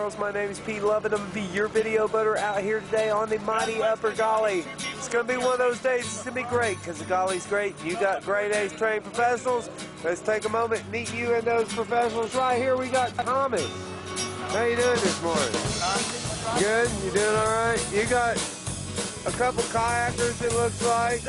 girls. My name is Pete Lovett. I'm going to be your video boater out here today on the mighty Upper Gauley. It's going to be one of those days. It's going to be great because the Gauley's great. You got grade A's trained professionals. Let's take a moment and meet you and those professionals. Right here we got Thomas. How you doing this morning? Good? You doing all right? You got a couple kayakers, it looks like,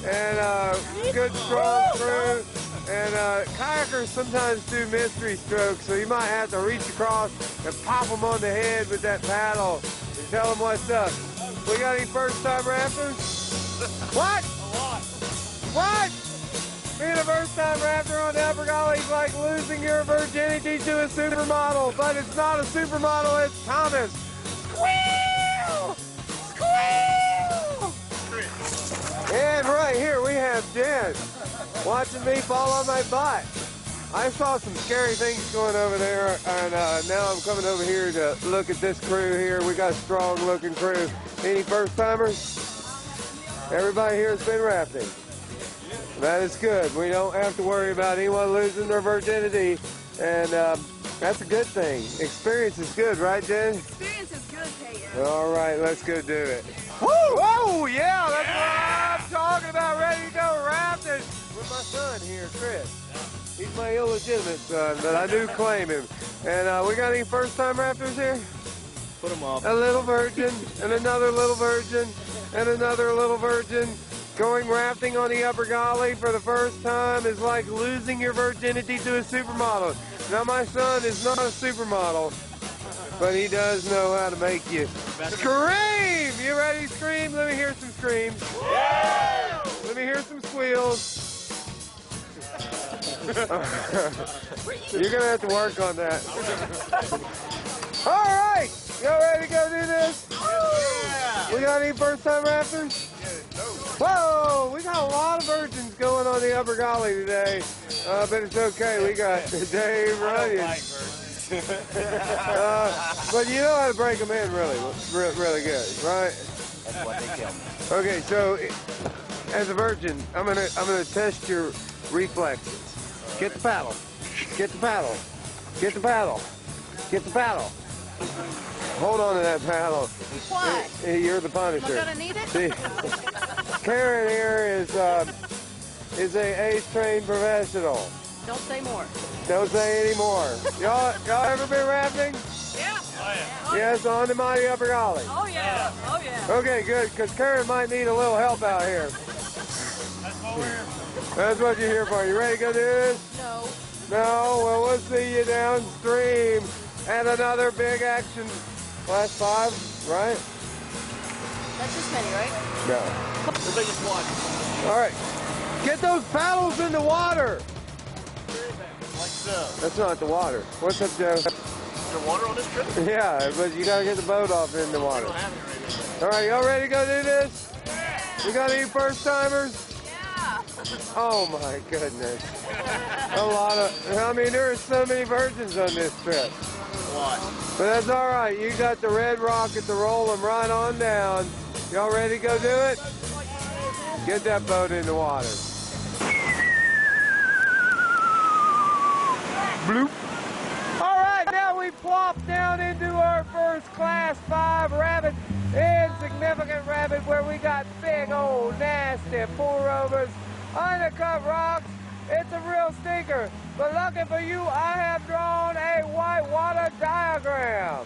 and good strong crew. And kayakers sometimes do mystery strokes, so you might have to reach across and pop them on the head with that paddle and tell them what's up. We got any first-time rafters? What? A lot. What? Being a first-time rafter on the Upper Gauley is like losing your virginity to a supermodel, but it's not a supermodel, it's Thomas. Squeal! Squeal! And right here we have Jen watching me fall on my butt. I saw some scary things going over there, and now I'm coming over here to look at this crew here. We got a strong-looking crew. Any first-timers? Everybody here has been rafting. That is good. We don't have to worry about anyone losing their virginity, and that's a good thing. Experience is good, right, Jen? Experience is good, Peyton. All right, let's go do it. Woo! Whoa, yeah, that's what I'm talking about. Ready to go rafting with my son here, Chris. He's my illegitimate son, but I do claim him. And we got any first-time rafters here? Put them up. A little virgin, and another little virgin, and another little virgin. Going rafting on the Upper Gauley for the first time is like losing your virginity to a supermodel. Now, my son is not a supermodel, but he does know how to make you scream. You ready to scream? Let me hear some screams. Yeah! Let me hear some squeals. You're going to have to work on that. All right. Y'all ready to go do this? Yeah. We got any first-time rafters? Whoa, we got a lot of virgins going on the Upper Gauley today, but it's okay. We got Dave running. But you know how to break them in really good, right? That's what they tell me. Okay, so as a virgin, I'm gonna test your reflexes. Get the paddle. Get the paddle. Get the paddle. Get the paddle. Hold on to that paddle. What? You're the Punisher. Am I gonna need it? See, Karen here is a ace-trained professional. Don't say more. Don't say any more. Y'all ever been rafting? Yeah. Oh, yeah. Yes, on the mighty Upper Gauley. Oh, yeah. Oh, yeah. Okay, good, because Karen might need a little help out here. That's what we're here for. That's what you're here for. You ready to go do this? No. No? Well, we'll see you downstream at another big action. Last 5, right? That's just many, right? No. The biggest one. All right. Get those paddles in the water. Like so. That's not the water. What's up, Joe? Is there water on this trip? Yeah, but you gotta get the boat off in the water. We don't have it right now. All right, y'all ready to go do this? Yeah. We got any first-timers? Yeah. Oh, my goodness. A lot of, I mean, there are so many virgins on this trip. What? But that's all right. You got the red rocket to roll them right on down. Y'all ready to go do it? Get that boat in the water. Bloop. All right, now we plop down into our first class 5 rabbit, insignificant rabbit, where we got big old nasty pour-overs, undercut rocks. It's a real stinker. But lucky for you, I have drawn a whitewater diagram.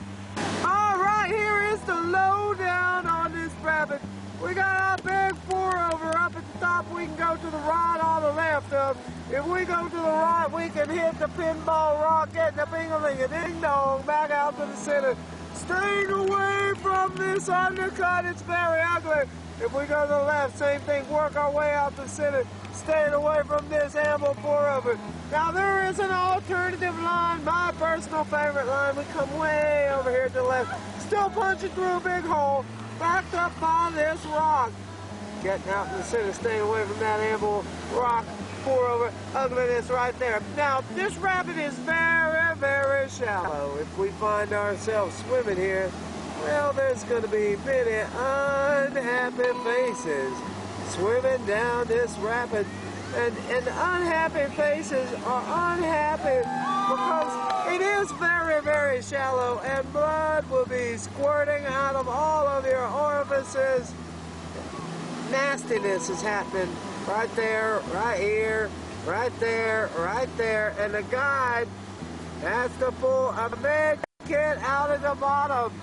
All right, here is the lowdown on this rabbit. We got a big pour-over up at the top. We can go to the right or the left of. If we go to the right, we can hit the pinball rock, get the bing-a-ling-a-ding-dong, back out to the center. Staying away from this undercut, it's very ugly. If we go to the left, same thing, work our way out the center, staying away from this amble pour-over. Now there is an alternative line, my personal favorite line. We come way over here to the left, still punching through a big hole, backed up by this rock. Getting out in the center, staying away from that amble rock pour-over ugliness right there. Now, this rapids is very, very shallow. If we find ourselves swimming here, well, there's going to be many unhappy faces swimming down this rapid. And unhappy faces are unhappy because it is very, very shallow, and blood will be squirting out of all of your orifices. Nastiness is happening right there, right here, right there, right there, and the guide has to pull a big kid out at the bottom,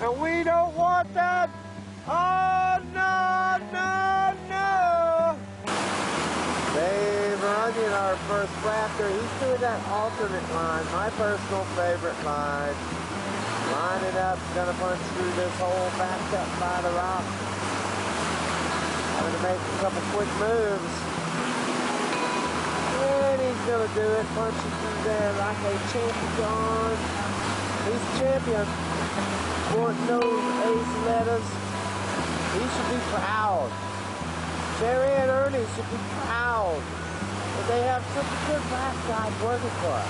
and we don't want that. Oh, no, no, no. Dave Runyon, our first raptor, he's doing that alternate line, my personal favorite line. Lining up, gonna punch through this hole backed up by the rock. Gonna make a couple quick moves. And he's gonna do it, punching through there like a champion. He's champion. Sporting those ace letters. He should be proud. Jerry and Ernie should be proud that they have such a good rap guide working for us.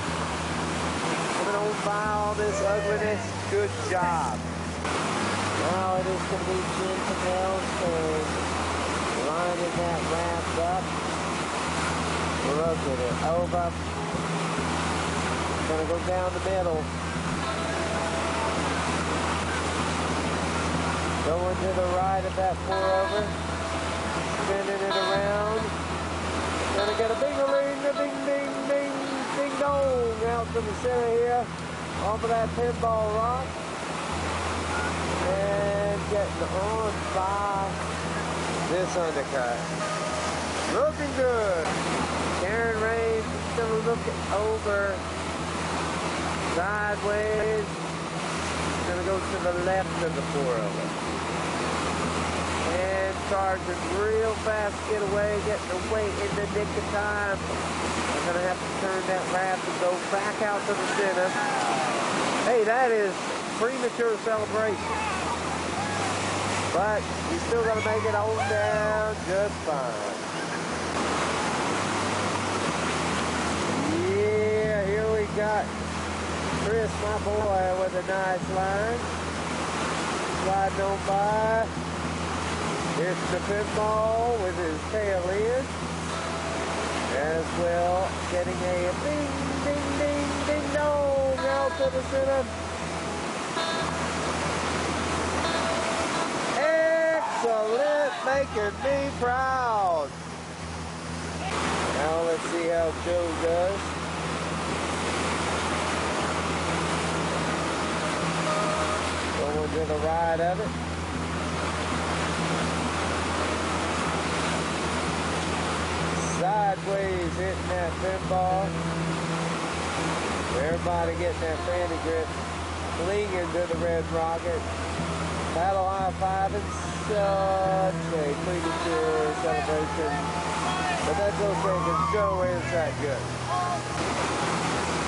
Coming on by all this ugliness, good job. Now it is going to be Jim Cannell's turn. Lining that raft up. Look at it, over. Gonna go down the middle. Going to the right of that pour-over. Spinning it around. Gonna get a bing-a-ling, a ding-ding, ding, ding-dong out to the center here. Off of that pinball rock. And getting on by this undercut. Looking good. Karen Raines is gonna look it over. Sideways. Gonna go to the left of the pour-over. And charging real fast, get away, getting away in the nick of time. I'm gonna have to turn that raft and go back out to the center. Hey, that is premature celebration. But he's still gonna make it on down just fine. Yeah, here we got Chris, my boy, with a nice line. Sliding on by. Here's the pinball with his tail in. As well, getting a ding, ding, ding, ding, dong out to the center. Excellent, making me proud. Now let's see how Joe does. Going to the right of it. Sideways hitting that pinball. Everybody getting that fanny grip, clinging to the red rocket. Paddle high-fiving, such a premature celebration. But that's okay, because Joe is that good.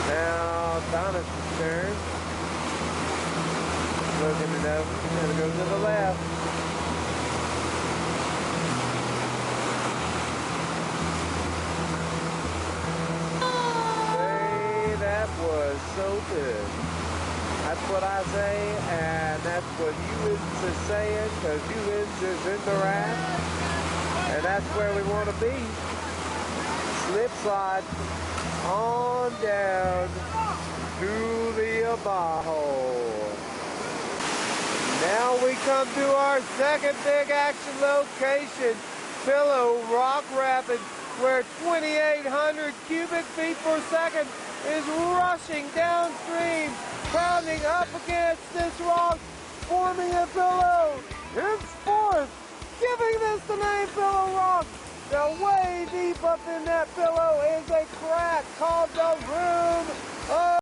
Now, Donna's turn. Looking it up, gonna go to the left. Hey, that was so good. That's what I say, and that's what Ewins is saying, because Ewins is in the raft, and that's where we want to be. Slip slide on down to the Abajo. Now we come to our second big action location, Pillow Rock Rapids, where 2,800 cubic feet per second is rushing downstream, pounding up against this rock, forming a pillow. Henceforth, giving this the name Pillow Rock. Now way deep up in that pillow is a crack called the Room of